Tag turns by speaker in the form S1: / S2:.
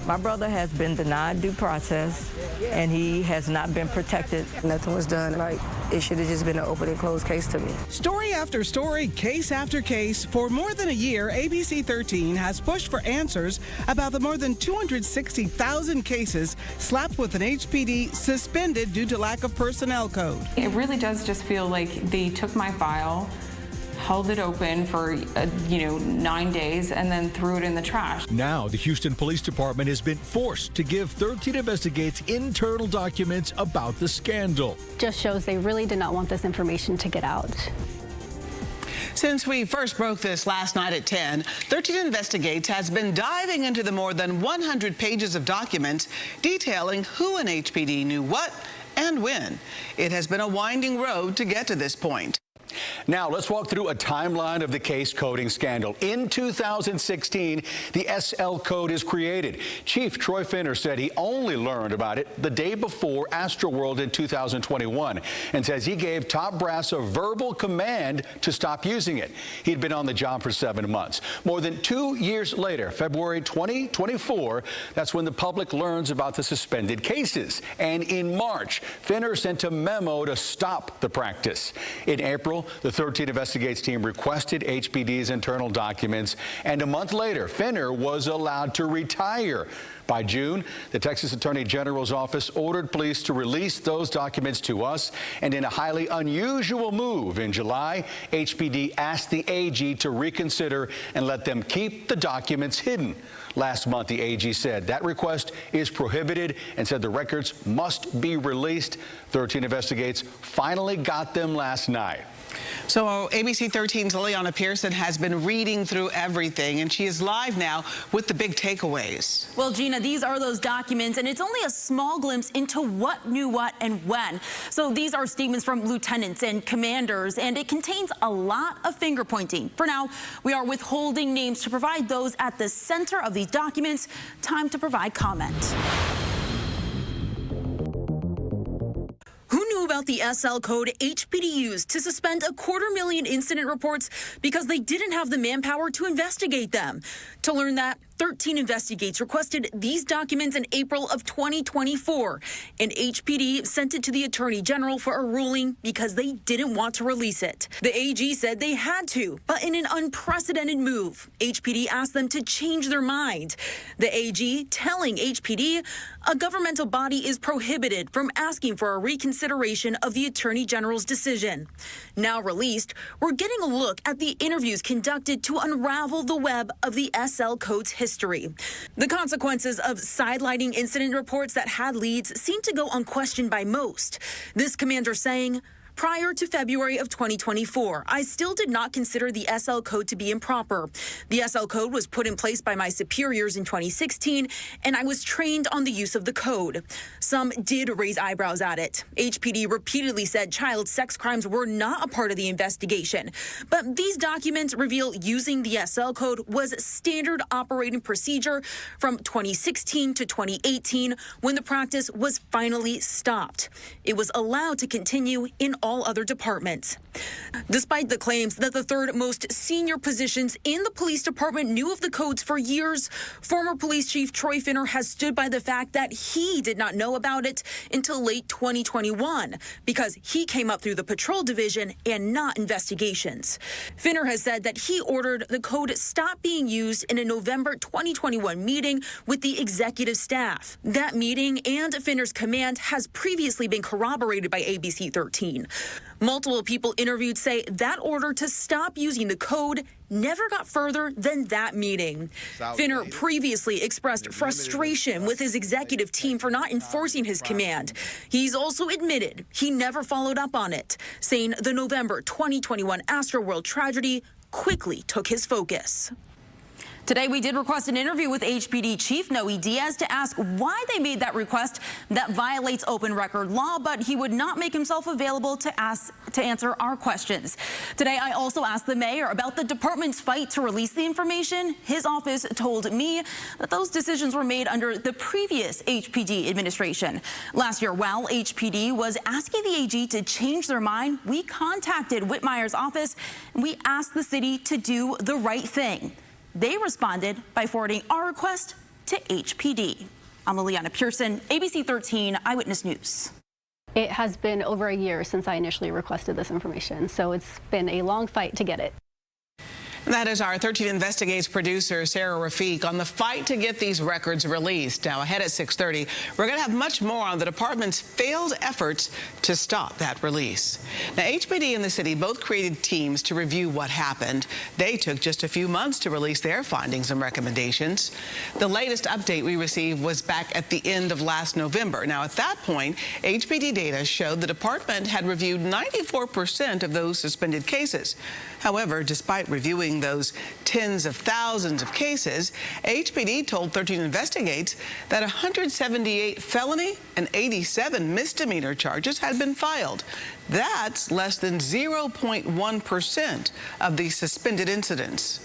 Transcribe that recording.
S1: My brother has been denied due process, and he has not been protected.
S2: Nothing was done. Like, it should have just been an open and closed case to me.
S3: Story after story, case after case, for more than a year, ABC13 has pushed for answers about the more than 260,000 cases slapped with an HPD suspended due to lack of personnel code.
S4: It really does just feel like they took my file, held it open for 9 days, and then threw it in the trash.
S5: Now the Houston Police Department has been forced to give 13 Investigates internal documents about the scandal.
S6: Just shows they really did not want this information to get out.
S7: Since we first broke this last night at 10, 13 Investigates has been diving into the more than 100 pages of documents detailing who in HPD knew what and when. It has been a winding road to get to this point.
S8: Now, let's walk through a timeline of the case coding scandal. In 2016, the SL code is created. Chief Troy Finner said he only learned about it the day before Astroworld in 2021 and says he gave top brass a verbal command to stop using it. He'd been on the job for 7 months. More than 2 years later, February 2024, that's when the public learns about the suspended cases. And in March, Finner sent a memo to stop the practice. In April, the 13 Investigates team requested HPD's internal documents, and a month later, Finner was allowed to retire. By June, the Texas Attorney General's office ordered police to release those documents to us, and in a highly unusual move in July, HPD asked the AG to reconsider and let them keep the documents hidden. Last month, the AG said that request is prohibited and said the records must be released. 13 Investigates finally got them last night.
S7: So ABC 13's Liliana Pearson has been reading through everything, and she is live now with the big takeaways.
S9: Well, Gina, these are those documents, and it's only a small glimpse into what knew what and when. So these are statements from lieutenants and commanders, and it contains a lot of finger pointing. For now, we are withholding names to provide those at the center of these documents. Time to provide comment. Who knew about the SL code HPD used to suspend 250,000 incident reports because they didn't have the manpower to investigate them? To learn that, 13 Investigates requested these documents in April of 2024, and HPD sent it to the Attorney General for a ruling because they didn't want to release it. The AG said they had to, but in an unprecedented move, HPD asked them to change their mind. The AG telling HPD a governmental body is prohibited from asking for a reconsideration of the Attorney General's decision. Now released, we're getting a look at the interviews conducted to unravel the web of the SL code's history. The consequences of sidelining incident reports that had leads seem to go unquestioned by most. This commander saying, prior to February of 2024, I still did not consider the SL code to be improper. The SL code was put in place by my superiors in 2016, and I was trained on the use of the code. Some did raise eyebrows at it. HPD repeatedly said child sex crimes were not a part of the investigation. But these documents reveal using the SL code was standard operating procedure from 2016 to 2018 when the practice was finally stopped. It was allowed to continue in all other departments. Despite the claims that the third most senior positions in the police department knew of the codes for years, former police chief Troy Finner has stood by the fact that he did not know about it until late 2021 because he came up through the patrol division and not investigations. Finner has said that he ordered the code stop being used in a November 2021 meeting with the executive staff. That meeting and Finner's command has previously been corroborated by ABC 13. Multiple people interviewed say that order to stop using the code never got further than that meeting. Finner previously expressed frustration with his executive team for not enforcing his command. He's also admitted he never followed up on it, saying the November 2021 Astroworld tragedy quickly took his focus. Today, we did request an interview with HPD Chief Noe Diaz to ask why they made that request that violates open record law, but he would not make himself available to answer our questions. Today, I also asked the mayor about the department's fight to release the information. His office told me that those decisions were made under the previous HPD administration. Last year, while HPD was asking the AG to change their mind, we contacted Whitmire's office and we asked the city to do the right thing. They responded by forwarding our request to HPD. I'm Liliana Pearson, ABC 13 Eyewitness News.
S6: It has been over a year since I initially requested this information, so it's been a long fight to get it.
S7: That is our 13 Investigates producer, Sarah Rafiq, on the fight to get these records released. Now, ahead at 6:30, we're going to have much more on the department's failed efforts to stop that release. Now, HPD and the city both created teams to review what happened. They took just a few months to release their findings and recommendations. The latest update we received was back at the end of last November. Now, at that point, HPD data showed the department had reviewed 94% of those suspended cases. However, despite reviewing those tens of thousands of cases, HPD told 13 Investigates that 178 felony and 87 misdemeanor charges had been filed. That's less than 0.1% of the suspended incidents.